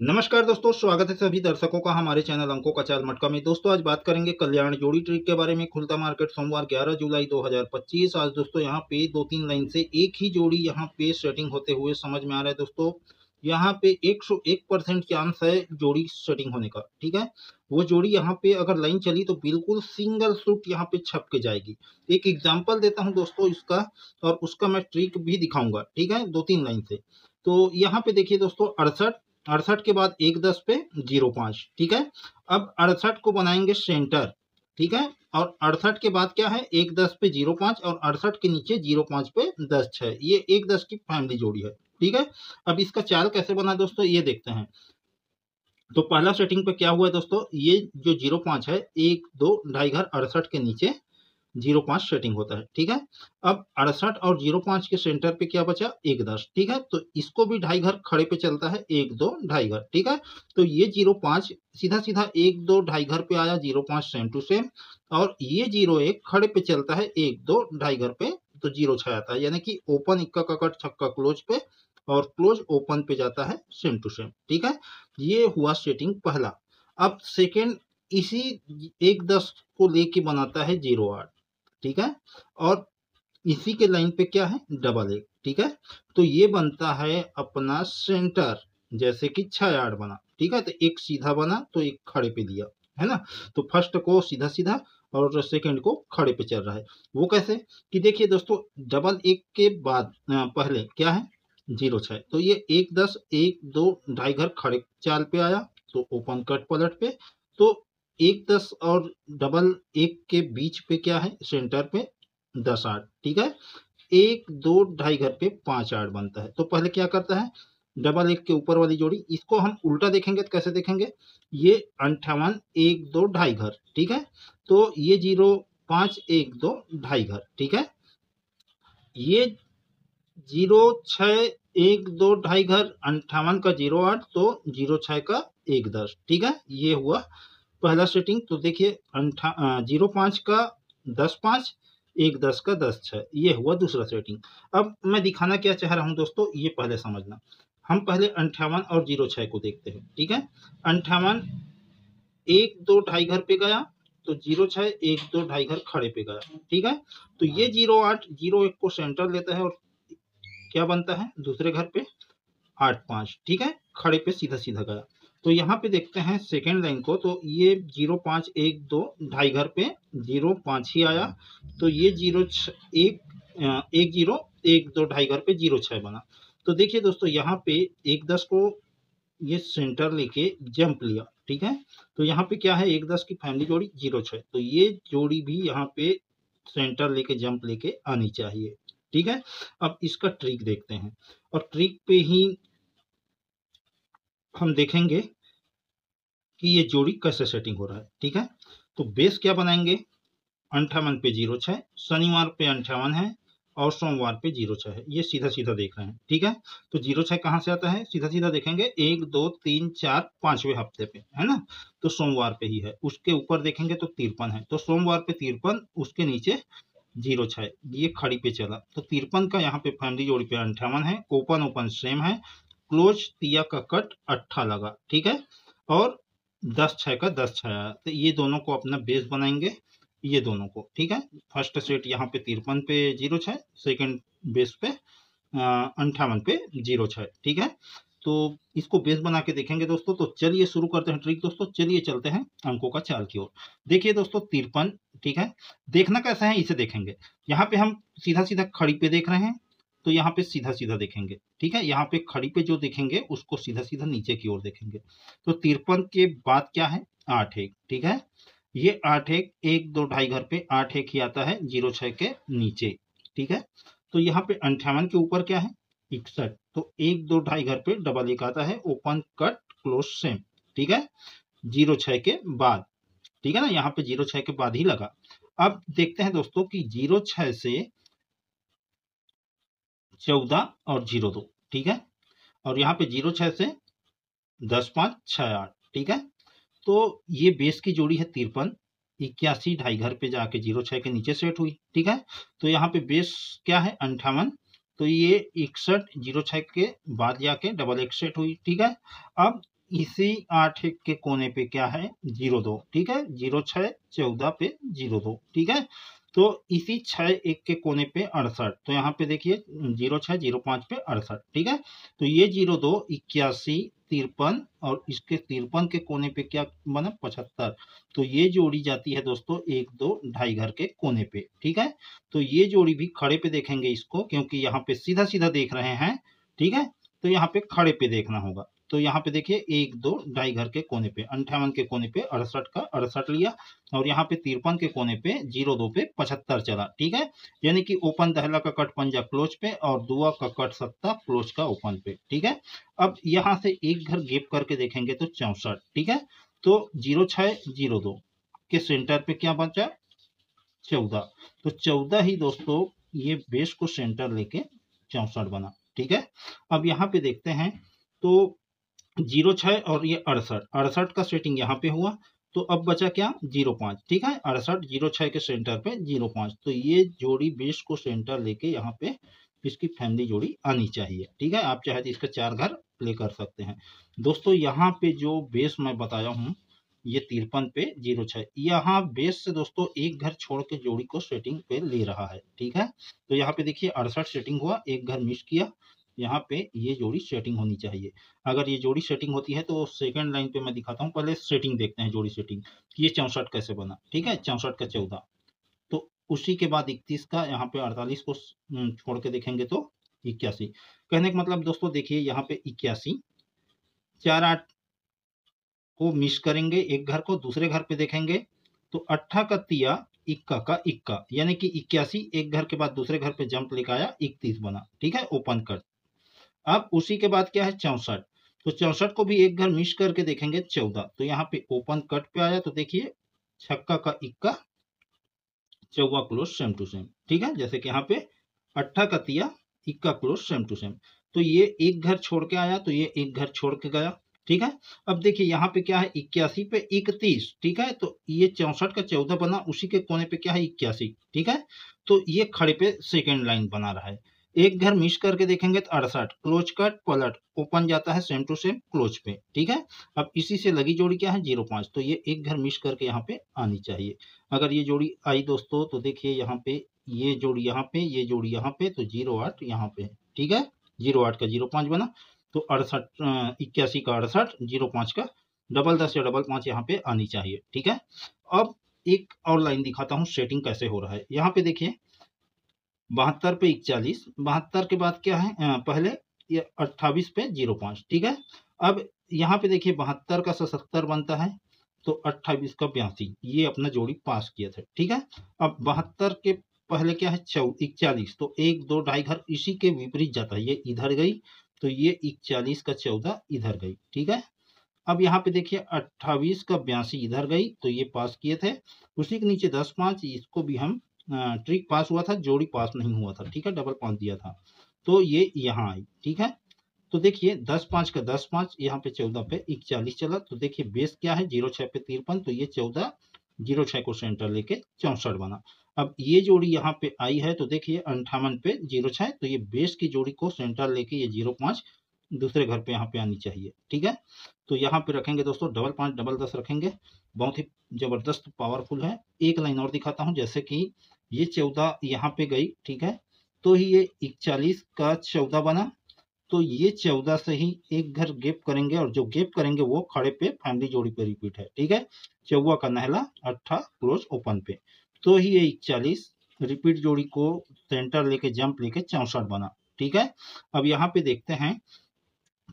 नमस्कार दोस्तों, स्वागत है सभी दर्शकों का हमारे चैनल अंकों का चाल मटका में। दोस्तों आज बात करेंगे कल्याण जोड़ी ट्रिक के बारे में। खुलता मार्केट सोमवार 11 जुलाई 2025। आज दोस्तों यहाँ पे 2-3 लाइन से एक ही जोड़ी यहाँ पे सेटिंग होते हुए समझ में आ रहा है। दोस्तों यहाँ पे 101% चांस है जोड़ी सेटिंग होने का। ठीक है, वो जोड़ी यहाँ पे अगर लाइन चली तो बिल्कुल सिंगल सूट यहाँ पे छप के जाएगी। एक एग्जाम्पल देता हूँ दोस्तों इसका, और उसका मैं ट्रिक भी दिखाऊंगा। ठीक है, 2-3 लाइन से। तो यहाँ पे देखिए दोस्तों, 68 के बाद 1-10 पे 0-5। ठीक है, अब 68 को बनाएंगे सेंटर। ठीक है, और 68 के बाद क्या है, 1-10 पे 0-5, और 68 के नीचे 0-5 पे 10-6। ये 1-10 की फैमिली जोड़ी है। ठीक है, अब इसका चाल कैसे बना दोस्तों, ये देखते हैं। तो पहला सेटिंग पे क्या हुआ है दोस्तों, ये जो 0-5 है, 1-2 ढाई घर 68 के नीचे 0-5 सेटिंग होता है। ठीक है, अब 68 और 0-5 के सेंटर पे क्या बचा, 1-10। ठीक है, तो इसको भी ढाई घर खड़े पे चलता है, 1-2 ढाई घर। ठीक है, तो ये 0-5 सीधा सीधा 1-2 ढाई घर पे आया, 0-5 सेम टू सेम। और ये 0-1 खड़े पे चलता है, 1-2 ढाई घर पे, तो 0-6 आता है। यानी कि ओपन इक्का का कट छक्का क्लोज पे, और क्लोज ओपन पे जाता है सेम टू सेम। ठीक है, ये हुआ सेटिंग पहला। अब सेकेंड, इसी 1-10 को लेके बनाता है 0-8। ठीक है, और इसी के लाइन पे क्या है, डबल 1। ठीक है, तो ये बनता है अपना सेंटर, जैसे कि 6-8 बना। ठीक है, तो एक सीधा बना तो एक खड़े पे दिया, है ना। तो फर्स्ट को सीधा सीधा और सेकंड को खड़े पे चल रहा है। वो कैसे कि देखिए दोस्तों, डबल 1 के बाद पहले क्या है, 0-6। तो ये 1-10 1-2 ढाई घर खड़े चाल पे आया, तो ओपन कट पलट पे। तो 1-10 और डबल 1 के बीच पे क्या है, सेंटर पे 10-8। ठीक है, 1-2 ढाई घर पे 5-8 बनता है। तो पहले क्या करता है, डबल 1 के ऊपर वाली जोड़ी, इसको हम उल्टा देखेंगे तो कैसे देखेंगे, ये 58 1-2 ढाई घर। ठीक है, तो ये 0-5 1-2 ढाई घर। ठीक है, ये 0-6 1-2 ढाई घर, 58 का 0-8, तो 0-6 का 1-10। ठीक है, ये हुआ पहला सेटिंग। तो देखिए 0-5 का 10-5, 1-10 का 10-6, ये हुआ दूसरा सेटिंग। अब मैं दिखाना क्या चाह रहा हूं दोस्तों, ये पहले समझना। हम पहले 58 और 0-6 को देखते हैं। ठीक है, 58 1-2 ढाई घर पे गया, तो 0-6 1-2 ढाई घर खड़े पे गया। ठीक है, तो ये 0-8 0-1 को सेंटर लेता है, और क्या बनता है दूसरे घर पे, 8-5। ठीक है, खड़े पे सीधा सीधा गया। तो यहाँ पे देखते हैं सेकेंड लाइन को, तो ये 0-5 1-2 ढाई घर पे 0-5 ही आया, तो ये 1-0 1-2 ढाई घर पे 0-6 बना। तो देखिए दोस्तों, यहाँ पे 1-10 को ये सेंटर लेके जंप लिया। ठीक है, तो यहाँ पे क्या है, 1-10 की फैमिली जोड़ी 0-6, तो ये जोड़ी भी यहाँ पे सेंटर लेके जंप लेके आनी चाहिए। ठीक है, अब इसका ट्रिक देखते हैं, और ट्रिक पे ही हम देखेंगे कि ये जोड़ी कैसे सेटिंग हो रहा है। ठीक है, तो बेस क्या बनाएंगे, 58 पे 0-6, शनिवार पे 58 है, और सोमवार पे 0-6 है। ये सीधा सीधा देख रहे हैं। ठीक है, तो 0-6 कहाँ से आता है, सीधा सीधा देखेंगे 1-2-3-4 5वें हफ्ते पे, है ना। तो सोमवार पे ही है। उसके ऊपर देखेंगे तो 53 है, तो सोमवार पे 53, उसके नीचे 0-6, ये खड़ी पे चला, तो 53 का यहाँ पे फैमिली जोड़ी पे 58 है, ओपन ओपन सेम है, क्लोज तिया का कट 8 लगा। ठीक है, और 10-6 का 10-6 आया, तो ये दोनों को अपना बेस बनाएंगे, ये दोनों को। ठीक है, फर्स्ट सेट यहाँ पे 53 पे 0-6, सेकेंड बेस पे 58 पे 0-6। ठीक है, तो इसको बेस बना के देखेंगे दोस्तों। तो चलिए शुरू करते हैं ट्रिक दोस्तों, चलिए चलते हैं अंकों का चाल की ओर। देखिए दोस्तों 53। ठीक है, देखना कैसा है इसे देखेंगे। यहाँ पे हम सीधा सीधा खड़ी पे देख रहे हैं, तो यहाँ पे सीधा सीधा देखेंगे। ठीक है, यहाँ पे खड़ी पे जो देखेंगे उसको सीधा सीधा नीचे की ओर देखेंगे। तो 53 के बाद क्या है, 8-1। ठीक है, ये 8-1 1-2 ढाई घर पे 8-1 ही आता है 0-6 के नीचे। ठीक है, तो यहाँ पे 58 के ऊपर क्या है, 61, तो 1-2 ढाई घर पे डबल 1 आता है, ओपन कट क्लोज सेम। ठीक है, 0-6 के बाद। ठीक है ना, यहाँ पे 0-6 के बाद ही लगा। अब देखते हैं दोस्तों कि 0-6 से 14 और 0-2। ठीक है, और यहाँ पे 0-6 से 10-5-6-8। ठीक है, तो ये बेस की जोड़ी है 53, 81 ढाई घर पे जाके 0-6 के नीचे सेट हुई। ठीक है, तो यहाँ पे बेस क्या है, 58, तो ये 61 0-6 के बाद जाके डबल 1 सेट हुई। ठीक है, अब इसी 8 के कोने पे क्या है 02, ठीक है, 06 14 पे 02, ठीक है। तो इसी 61 के कोने पे 68, तो यहाँ पे देखिए 06 05 पे 68, ठीक है। तो ये 02 81 53 और इसके 53 के कोने पे क्या बना 75, तो ये जोड़ी जाती है दोस्तों 1 2 ढाई घर के कोने पे, ठीक है। तो ये जोड़ी भी खड़े पे देखेंगे इसको, क्योंकि यहाँ पे सीधा सीधा देख रहे हैं, ठीक है, तो यहाँ पे खड़े पे देखना होगा। तो यहाँ पे देखिए 1 2 ढाई घर के कोने पे 58 के कोने पे 68 का 68 लिया, और यहाँ पे 53 के कोने पे 02 पे 75 चला, ठीक है। यानी कि ओपन दहला का कट पंजा क्लोज पे और दुआ का कट सत्ता क्लोज का ओपन पे, ठीक है। अब यहाँ से एक घर गैप करके देखेंगे तो 64, ठीक है। तो 06 02 के सेंटर पे क्या बचा 14, तो 14 ही दोस्तों ये बेस को सेंटर लेके 64 बना, ठीक है। अब यहाँ पे देखते हैं तो 06 और ये 68 का सेटिंग यहाँ पे हुआ, तो अब बचा क्या 05, ठीक है। 68 06 के सेंटर पे 05, तो ये जोड़ी बेस को सेंटर लेके यहाँ पे इसकी फैमिली जोड़ी आनी चाहिए, ठीक है। आप चाहे तो इसका 4 घर प्ले कर सकते हैं दोस्तों। यहाँ पे जो बेस मैं बताया हूँ ये 53 पे 06, यहाँ बेस से दोस्तों एक घर छोड़ के जोड़ी को सेटिंग पे ले रहा है, ठीक है। तो यहाँ पे देखिए 68 सेटिंग हुआ, एक घर मिस किया, यहाँ पे ये जोड़ी सेटिंग होनी चाहिए। अगर ये जोड़ी सेटिंग होती है तो सेकंड लाइन पे मैं दिखाता हूँ, पहले सेटिंग देखते हैं जोड़ी सेटिंग, ये 64 कैसे बना, ठीक है। 64 का 14, तो उसी के बाद 31 का यहाँ पे 48 को छोड़ के देखेंगे तो 81, कहने का मतलब दोस्तों देखिए यहाँ पे 81 4 8 को मिस करेंगे, एक घर को दूसरे घर पे देखेंगे तो 8 का तिया इक्का का इक्का, यानी कि 81 एक घर के बाद दूसरे घर पे जंप लेकर आया 31 बना, ठीक है, ओपन कट। अब उसी के बाद क्या है 64, तो 64 को भी एक घर मिस करके देखेंगे 14, तो यहाँ पे ओपन कट पे आया, तो देखिए छक्का का इक्का चौवा क्लोज सेम टू सेम, ठीक है। जैसे कि यहाँ पे 8 का तिया इक्का क्लोज सेम टू सेम, तो ये एक घर छोड़ के आया, तो ये एक घर छोड़ के गया, ठीक है। अब देखिए यहाँ पे क्या है 81 पे 31, ठीक है, तो ये 64 का 14 बना, उसी के कोने पे क्या है 81, ठीक है। तो ये खड़े पे सेकेंड लाइन बना रहा है, एक घर मिस करके देखेंगे तो 68 क्लोज कट पलट ओपन जाता है सेम टू सेम क्लोज पे, ठीक है। अब इसी से लगी जोड़ी क्या है 05, तो ये एक घर मिस करके यहाँ पे आनी चाहिए। अगर ये जोड़ी आई दोस्तों तो देखिए यहाँ पे ये जोड़ी यहाँ पे, ये जोड़ी यहाँ पे, तो 08 यहाँ पे, ठीक है। 08 का 05 बना, तो 68 81 का 68 05 का डबल 10 या डबल 5 यहाँ पे आनी चाहिए, ठीक है। अब एक और लाइन दिखाता हूँ सेटिंग कैसे हो रहा है। यहाँ पे देखिए 72 पे 41, 72 के बाद क्या है पहले ये 28 पे 05, ठीक है। अब यहाँ पे देखिए 72 का 77 बनता है, तो 28 का 82, ये अपना जोड़ी पास किया था, ठीक है। अब 72 के पहले क्या है 41, तो 1 2 ढाई घर इसी के विपरीत जाता है, ये इधर गई, तो ये 41 का 14 इधर गई, ठीक है। अब यहाँ पे देखिए 28 का 82 इधर गई, तो ये पास किए थे। उसी के नीचे 10 5, इसको भी हम ट्रिक पास हुआ था, जोड़ी पास नहीं हुआ था, ठीक है, डबल 5 दिया था, तो ये यहाँ आई, ठीक है। तो देखिए 10 5 का 10 5, यहाँ पे 14 पे 41 चला, तो देखिए बेस क्या है 06 पे 53, तो ये 14 06 को सेंटर लेके 64 बना। अब ये जोड़ी यहाँ पे आई है, तो देखिए 58 पे 06, तो ये बेस की जोड़ी को सेंटर लेके ये 05 दूसरे घर पे यहाँ पे आनी चाहिए, ठीक है। तो यहाँ पे रखेंगे दोस्तों डबल 5 डबल 10 रखेंगे, बहुत ही जबरदस्त पावरफुल है। एक लाइन और दिखाता हूँ, जैसे कि ये 14 यहाँ पे गई, ठीक है, तो ही ये 41 का 14 बना, तो ये 14 से ही एक घर गैप करेंगे, और जो गैप करेंगे वो खड़े पे फैमिली जोड़ी पे रिपीट है, ठीक है। चौवा का नहला 8 क्लोज ओपन पे, तो ही ये 41 रिपीट जोड़ी को सेंटर लेके जंप लेके 64 बना, ठीक है। अब यहाँ पे देखते हैं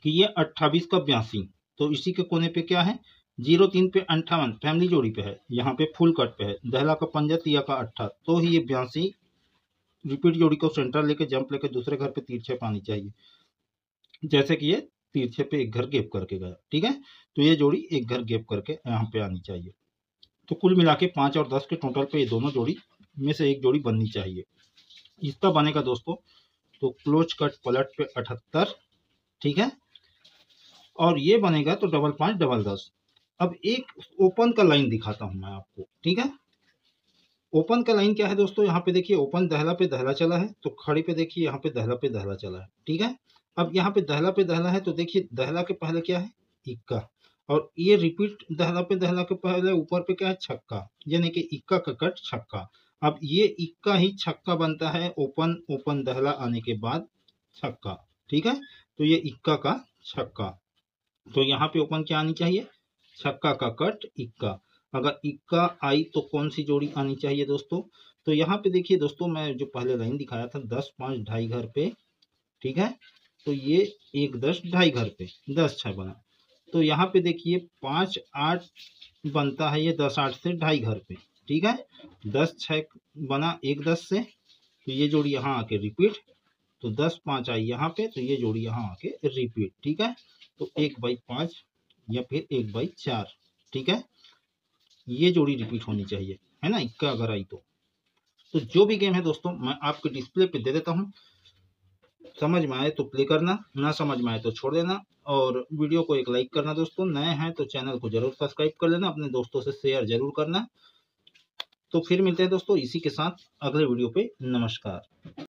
कि ये 28 का 82, तो इसी के कोने पे क्या है 03 पे 58 फैमिली जोड़ी पे है, यहाँ पे फुल कट पे है, दहला का पंजा तिया का 8, तो ही ये 82 रिपीट जोड़ी को सेंटर लेके जंप लेके दूसरे घर पे तिरछे पानी चाहिए, जैसे कि ये तिरछे पे एक घर गैप करके गया, ठीक है। तो ये जोड़ी एक घर गैप करके यहाँ पे आनी चाहिए। तो कुल मिला के 5 और 10 के टोटल पे ये दोनों जोड़ी में से एक जोड़ी बननी चाहिए। इसका बनेगा दोस्तों तो क्लोज कट पलट पे 78, ठीक है, और ये बनेगा तो डबल 5 डबल 10। अब एक ओपन का लाइन दिखाता हूं मैं आपको, ठीक है। ओपन का लाइन क्या है दोस्तों, यहाँ पे देखिए ओपन दहला पे दहला चला है, तो खड़ी पे देखिए यहाँ पे दहला पे दहला चला है, ठीक है। अब यहाँ पे दहला है, तो देखिए दहला के पहले क्या है इक्का, और ये रिपीट दहला पे दहला के पहले ऊपर पे क्या है, छक्का, यानी कि इक्का का कट छक्का। अब ये इक्का ही छक्का बनता है ओपन ओपन दहला आने के बाद छक्का, ठीक है। तो ये इक्का का छक्का, तो यहाँ पे ओपन क्या आनी चाहिए, छक्का का कट इक्का। अगर इक्का आई तो कौन सी जोड़ी आनी चाहिए दोस्तों, तो यहाँ पे देखिए दोस्तों, मैं जो पहले लाइन दिखाया था 10 5 ढाई घर पे, ठीक है। तो ये 1 10 ढाई घर पे 10 6 बना। तो यहाँ पे देखिए 5 8 बनता है, ये 10 8 से ढाई घर पे, ठीक है। 10 6 बना 1 10 से, तो ये जोड़ी यहाँ आके रिपीट, तो 10 5 आई यहाँ पे, तो ये जोड़ी यहाँ आके रिपीट, ठीक है। तो 1/5 या फिर 1/4, ठीक है। ये जोड़ी रिपीट होनी चाहिए, है ना, इक्का अगर आई तो जो भी गेम है दोस्तों मैं आपके डिस्प्ले पे दे देता हूँ, समझ में आए तो प्ले करना, ना समझ में आए तो छोड़ देना। और वीडियो को एक लाइक करना दोस्तों, नए हैं तो चैनल को जरूर सब्सक्राइब कर लेना, अपने दोस्तों से शेयर जरूर करना। तो फिर मिलते हैं दोस्तों इसी के साथ अगले वीडियो पे। नमस्कार।